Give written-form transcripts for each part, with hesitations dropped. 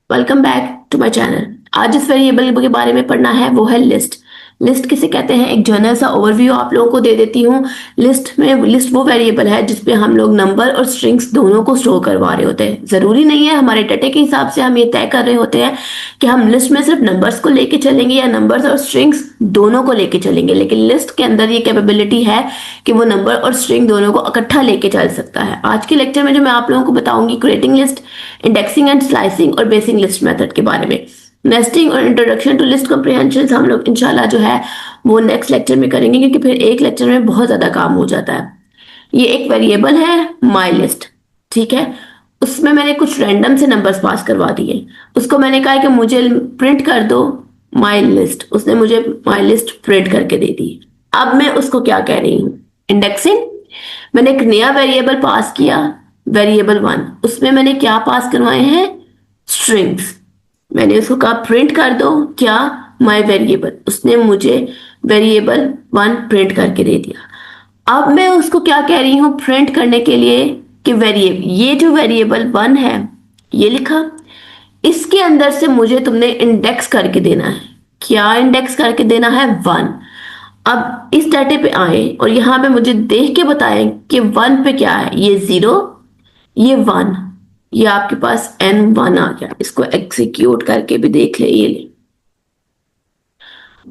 Welcome back to my channel. आज जिस variable के बारे में पढ़ना है वो है लिस्ट। लिस्ट किसे कहते हैं, एक जनरल सा ओवरव्यू आप लोगों को दे देती हूँ। लिस्ट वो वेरिएबल है जिसपे हम लोग नंबर और स्ट्रिंग्स दोनों को स्टोर करवा रहे होते हैं। जरूरी नहीं है, हमारे डाटा के हिसाब से हम ये तय कर रहे होते हैं कि हम लिस्ट में सिर्फ नंबर्स को लेके चलेंगे या नंबर्स और स्ट्रिंग्स दोनों को लेके चलेंगे, लेकिन लिस्ट के अंदर ये कैपेबिलिटी है कि वो नंबर और स्ट्रिंग दोनों को इकट्ठा लेके चल सकता है। आज के लेक्चर में जो मैं आप लोगों को बताऊंगी creating list, indexing and slicing और बेसिक लिस्ट मेथड के बारे में। नेस्टिंग और इंट्रोडक्शन टू लिस्ट कॉम्प्रिहेंशन हम लोग इंशाल्लाह जो है वो नेक्स्ट लेक्चर में करेंगे, क्योंकि फिर एक लेक्चर में बहुत ज्यादा काम हो जाता है। ये एक वेरिएबल है माई लिस्ट, ठीक है। उसमें मैंने कुछ रैंडम से नंबर्स पास करवा दिए। उसको मैंने कहा कि मुझे प्रिंट कर दो माई लिस्ट, उसने मुझे माई लिस्ट प्रिंट करके दे दी। अब मैं उसको क्या कह रही हूँ, इंडेक्सिंग। मैंने एक नया वेरिएबल पास किया, वेरिएबल 1। उसमें मैंने क्या पास करवाए हैं, स्ट्रिंग्स। मैंने उसको कहा प्रिंट कर दो क्या, माई वेरिएबल। उसने मुझे वेरिएबल 1 प्रिंट करके दे दिया। अब मैं उसको क्या कह रही हूँ प्रिंट करने के लिए कि वेरिएबल, ये जो वेरिएबल 1 है ये लिखा, इसके अंदर से मुझे तुमने इंडेक्स करके देना है। क्या इंडेक्स करके देना है, 1। अब इस डाटे पे आए और यहां पे मुझे देख के बताएं कि 1 पे क्या है, ये 0, ये 1, ये आपके पास N1 आ गया। इसको एग्जीक्यूट करके भी देख ले, ये ले।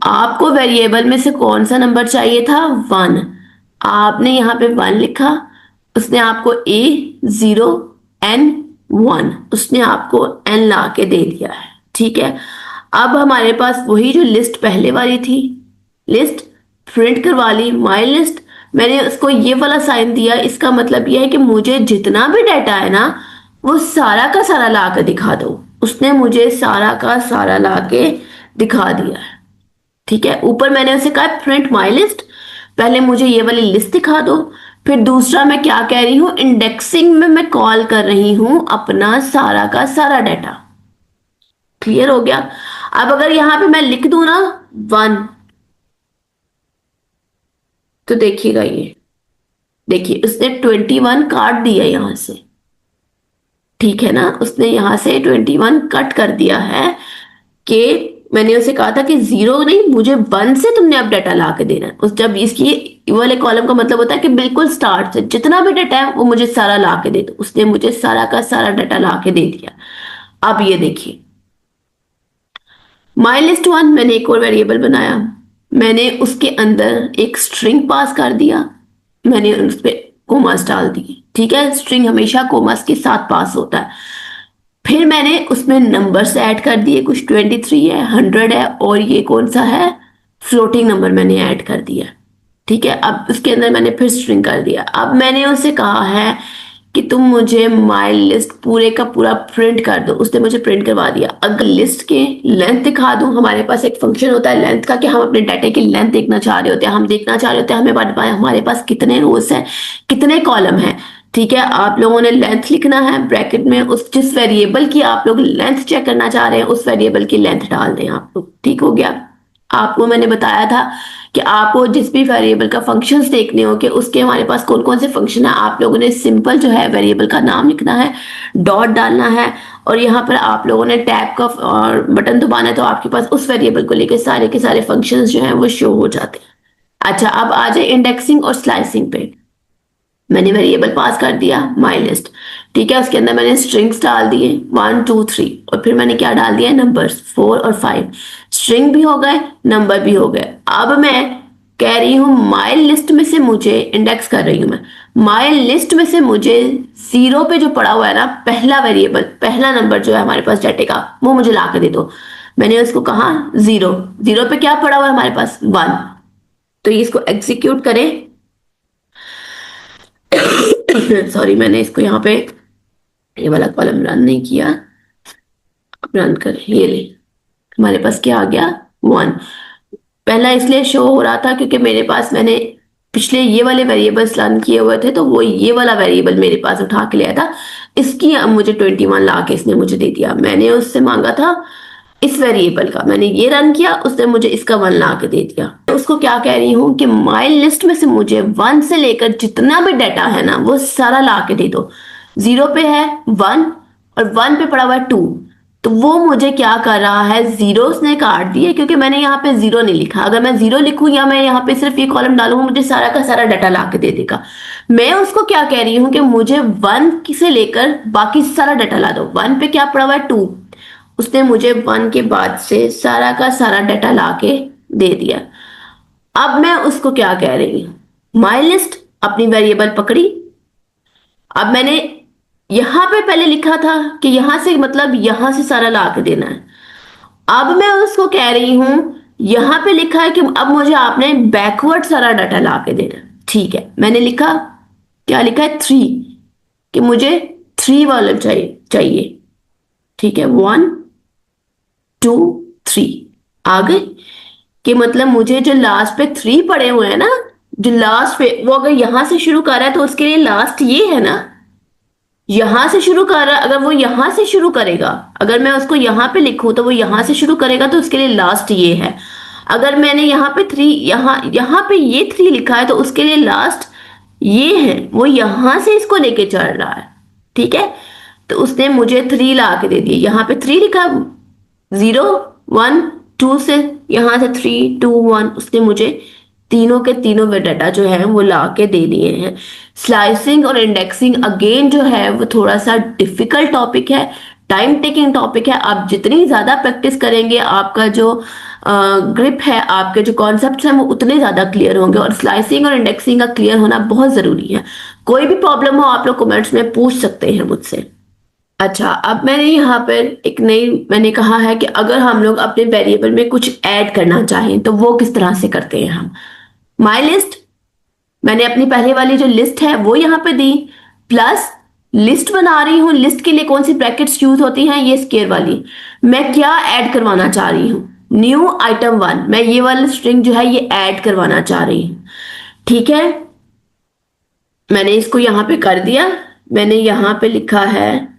आपको वेरिएबल में से कौन सा नंबर चाहिए था, 1। आपने यहाँ पे 1 लिखा, उसने आपको A0 N1, उसने आपको N ला के दे दिया है, ठीक है। अब हमारे पास वही जो लिस्ट पहले वाली थी, लिस्ट प्रिंट करवा ली माई लिस्ट। मैंने उसको ये वाला साइन दिया, इसका मतलब ये है कि मुझे जितना भी डाटा है ना वो सारा का सारा ला के दिखा दो। उसने मुझे सारा का सारा ला के दिखा दिया है, ठीक है। ऊपर मैंने उसे कहा प्रिंट माई लिस्ट, पहले मुझे ये वाली लिस्ट दिखा दो। फिर दूसरा मैं क्या कह रही हूं, इंडेक्सिंग में मैं कॉल कर रही हूं अपना सारा का सारा डाटा। क्लियर हो गया। अब अगर यहां पे मैं लिख दूं ना 1, तो देखिएगा, ये देखिए उसने 21 काट दिया यहां से, ठीक है ना। उसने यहां से 21 कट कर दिया है कि मैंने उसे कहा था कि 0 नहीं, मुझे 1 से तुमने अब डाटा ला के देना है। उस जब इसकी वाले कॉलम का मतलब होता है कि बिल्कुल स्टार्ट से जितना भी डाटा है वो मुझे सारा ला के दे दो। उसने मुझे सारा का सारा डाटा ला के दे दिया। अब ये देखिए माई लिस्ट 1, मैंने एक और वेरिएबल बनाया, मैंने उसके अंदर एक स्ट्रिंग पास कर दिया, मैंने उस पर कोमास डाल दिए, ठीक है। स्ट्रिंग हमेशा कोमास के साथ पास होता है। फिर मैंने उसमें नंबर्स ऐड कर दिए, कुछ 23 है, 100 है, और ये कौन सा है, फ्लोटिंग नंबर मैंने ऐड कर दिया, ठीक है। अब उसके अंदर मैंने फिर स्ट्रिंग कर दिया। अब मैंने उसे कहा है कि तुम मुझे माई लिस्ट पूरे का पूरा प्रिंट कर दो। उसने मुझे प्रिंट करवा दिया। अगर लिस्ट के लेंथ दिखा दूं, हमारे पास एक फंक्शन होता है लेंथ का, कि हम अपने डाटा की लेंथ देखना चाह रहे होते हैं। हम देखना चाह रहे होते हैं हमारे पास कितने रोज हैं, कितने कॉलम हैं, ठीक है। आप लोगों ने लेंथ लिखना है ब्रैकेट में, उस जिस वेरिएबल की आप लोग लेंथ चेक करना चाह रहे हैं उस वेरिएबल की लेंथ डाल दें आप लोग, ठीक हो गया। आपको मैंने बताया था कि आपको जिस भी वेरिएबल का फंक्शंस देखने हो कि उसके हमारे पास कौन कौन से फंक्शन है, आप लोगों ने सिंपल जो है वेरिएबल का नाम लिखना है, डॉट डालना है, और यहाँ पर आप लोगों ने टैब का और बटन दबाना है, तो आपके पास उस वेरिएबल को लेकर सारे के सारे फंक्शंस जो हैं वो शो हो जाते हैं। अच्छा, अब आ जाए इंडेक्सिंग और स्लाइसिंग पे। मैंने वेरिएबल पास कर दिया माई लिस्ट, ठीक है। उसके अंदर मैंने स्ट्रिंग्स डाल दिए 1 2 3, और फिर मैंने क्या डाल दिया, नंबर्स 4 और 5। स्ट्रिंग भी हो गए, नंबर भी हो गए। अब मैं कह रही हूं माई लिस्ट में से मुझे इंडेक्स कर रही हूं मैं, माई लिस्ट में से मुझे 0 पे जो पड़ा हुआ है ना पहला वेरिएबल, पहला नंबर जो है हमारे पास डाटे का, वो मुझे ला के दे दो। मैंने उसको कहा 0, 0 पे क्या पड़ा हुआ है हमारे पास, 1। तो ये इसको एग्जीक्यूट करें। सॉरी, मैंने इसको यहाँ पे ये वाला कॉलम रन नहीं किया, अब रन कर, ये ले हमारे पास क्या आ गया, 1। पहला इसलिए शो हो रहा था क्योंकि मेरे पास मैंने पिछले ये वाले वेरिएबल्स रन किए हुए थे, तो वो ये वाला वेरिएबल मेरे पास उठा के लिया था। इसकी अब मुझे 21 ला के इसने मुझे दे दिया। मैंने उससे मांगा था इस वेरिएबल का, मैंने ये रन किया, उसने मुझे इसका 1 ला के दे दिया। उसको क्या कह रही हूँ कि माई लिस्ट में से मुझे 1 से लेकर जितना भी डाटा है ना वो सारा ला के दे दो। 0 पे है 1 और 1 पे पड़ा हुआ है 2, तो वो मुझे क्या कर रहा है, जीरो उसने काट दिए, क्योंकि मैंने यहाँ पे जीरो नहीं लिखा। अगर मैं जीरो लिखूं या मैं यहाँ पे सिर्फ ये कॉलम डालूंगा, मुझे सारा का सारा डाटा ला के दे देगा। मैं उसको क्या कह रही हूँ कि मुझे 1 से लेकर बाकी सारा डाटा ला दो। 1 पे क्या पड़ा हुआ है, 2। उसने मुझे 1 के बाद से सारा का सारा डाटा ला के दे दिया। अब मैं उसको क्या कह रही हूँ, माई लिस्ट अपनी वेरिएबल पकड़ी। अब मैंने यहां पे पहले लिखा था कि यहां से मतलब यहां से सारा ला के देना है। अब मैं उसको कह रही हूं, यहां पे लिखा है कि अब मुझे आपने बैकवर्ड सारा डाटा ला के देना है। ठीक है, मैंने लिखा, क्या लिखा है, 3, कि मुझे 3 वाला चाहिए। ठीक है, 1 2 3 आ गए। कि मतलब मुझे जो लास्ट पे 3 पड़े हुए हैं ना, जो लास्ट पे, वो अगर यहां से शुरू कर रहा है तो उसके लिए लास्ट ये है ना, यहां से शुरू कर रहा है। अगर वो यहां से शुरू करेगा, अगर मैं उसको यहां पे लिखूं तो वो यहां से शुरू करेगा, तो उसके लिए लास्ट ये है। अगर मैंने यहाँ पे 3, यहाँ पे ये 3 लिखा है, तो उसके लिए लास्ट ये है। वो यहां से इसको लेके चल रहा है। ठीक है, तो उसने मुझे 3 ला के दे दिए। यहाँ पे 3 लिखा, 0 1 2 से यहां से 3 2 1, उसने मुझे तीनों के तीनों वे डाटा जो है वो ला के दे दिए हैं। स्लाइसिंग और इंडेक्सिंग अगेन जो है वो थोड़ा सा डिफिकल्ट टॉपिक है, टाइम टेकिंग टॉपिक है। आप जितनी ज्यादा प्रैक्टिस करेंगे, आपका जो ग्रिप है, आपके जो कॉन्सेप्ट हैं, वो उतने ज्यादा क्लियर होंगे। और स्लाइसिंग और इंडेक्सिंग का क्लियर होना बहुत जरूरी है। कोई भी प्रॉब्लम हो आप लोग कमेंट्स में पूछ सकते हैं मुझसे। अच्छा, अब मैंने यहाँ पर एक नई, मैंने कहा है कि अगर हम लोग अपने वेरिएबल में कुछ ऐड करना चाहें तो वो किस तरह से करते हैं हम। माई लिस्ट, मैंने अपनी पहले वाली जो लिस्ट है वो यहाँ पे दी, प्लस लिस्ट बना रही हूँ। लिस्ट के लिए कौन सी ब्रैकेट्स यूज होती हैं, ये स्क्वायर वाली। मैं क्या ऐड करवाना चाह रही हूँ, न्यू आइटम 1, मैं ये वाली स्ट्रिंग जो है ये ऐड करवाना चाह रही हूँ। ठीक है, मैंने इसको यहाँ पे कर दिया। मैंने यहाँ पे लिखा है,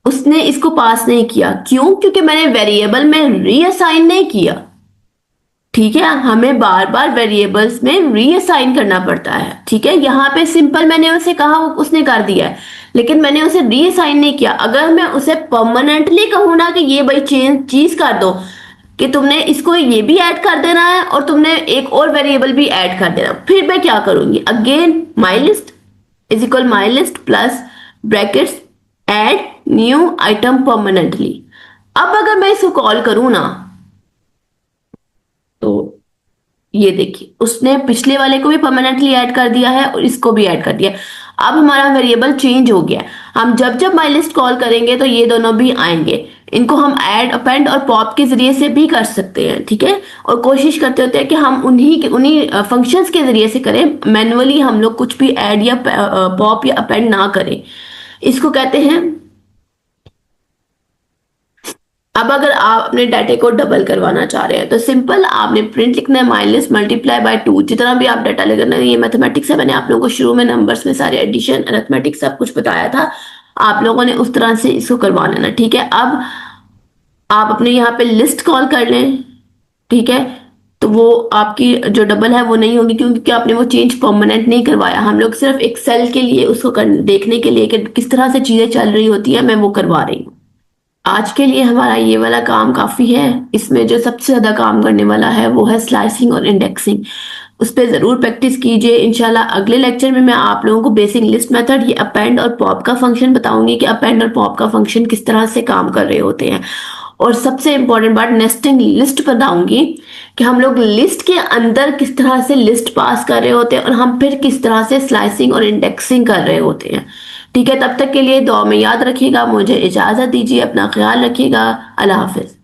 उसने इसको पास नहीं किया, क्यों, क्योंकि मैंने वेरिएबल में रीअसाइन नहीं किया। ठीक है, हमें बार बार वेरिएबल्स में रीअसाइन करना पड़ता है। ठीक है, यहाँ पे सिंपल मैंने उसे कहा, उसने कर दिया है, लेकिन मैंने उसे रीअसाइन नहीं किया। अगर मैं उसे परमानेंटली कहूँ ना कि ये भाई चीज कर दो, कि तुमने इसको ये भी ऐड कर देना है और तुमने एक और वेरिएबल भी ऐड कर देना, फिर मैं क्या करूंगी, again my list is equal my list plus brackets add new item permanently. अब अगर मैं इसको कॉल करूं ना, तो ये देखिए उसने पिछले वाले को भी परमानेंटली ऐड कर दिया है और इसको भी ऐड कर दिया। अब हमारा वेरिएबल चेंज हो गया। हम जब जब माई लिस्ट कॉल करेंगे तो ये दोनों भी आएंगे। इनको हम ऐड, अपेंड और पॉप के जरिए से भी कर सकते हैं। ठीक है, और कोशिश करते होते हैं कि हम उन्हीं फंक्शंस के जरिए से करें, मैनुअली हम लोग कुछ भी ऐड या पॉप या अपेंड ना करें। इसको कहते हैं, अब अगर आप अपने डाटे को डबल करवाना चाह रहे हैं तो सिंपल आपने प्रिंट लिखना है, माई लिस्ट मल्टीप्लाई बाय 2। जितना भी आप डाटा लेकर, ये मैथमेटिक्स है, मैंने आप लोगों को शुरू में नंबर्स में सारे एडिशन अरिथमेटिक सब कुछ बताया था, आप लोगों ने उस तरह से इसको करवा लेना। ठीक है, अब आप अपने यहाँ पे लिस्ट कॉल कर लें। ठीक है, तो वो आपकी जो डबल है वो नहीं होगी, क्योंकि आपने वो चेंज परमानेंट नहीं करवाया। हम लोग सिर्फ एक सेल के लिए उसको देखने के लिए कि किस तरह से चीजें चल रही होती है, मैं वो करवा रही हूँ। आज के लिए हमारा ये वाला काम काफी है। इसमें जो सबसे ज्यादा काम करने वाला है वो है स्लाइसिंग और इंडेक्सिंग। उस पर जरूर प्रैक्टिस कीजिए। इंशाल्लाह अगले लेक्चर में मैं आप लोगों को बेसिक लिस्ट मेथड, ये अपेंड और पॉप का फंक्शन बताऊंगी कि अपेंड और पॉप का फंक्शन किस तरह से काम कर रहे होते हैं। और सबसे इंपॉर्टेंट बात, नेस्टिंग लिस्ट बताऊंगी कि हम लोग लिस्ट के अंदर किस तरह से लिस्ट पास कर रहे होते हैं और हम फिर किस तरह से स्लाइसिंग और इंडेक्सिंग कर रहे होते हैं। ठीक है, तब तक के लिए दुआ में याद रखिएगा। मुझे इजाजत दीजिए, अपना ख्याल रखिएगा। अल्लाह हाफिज।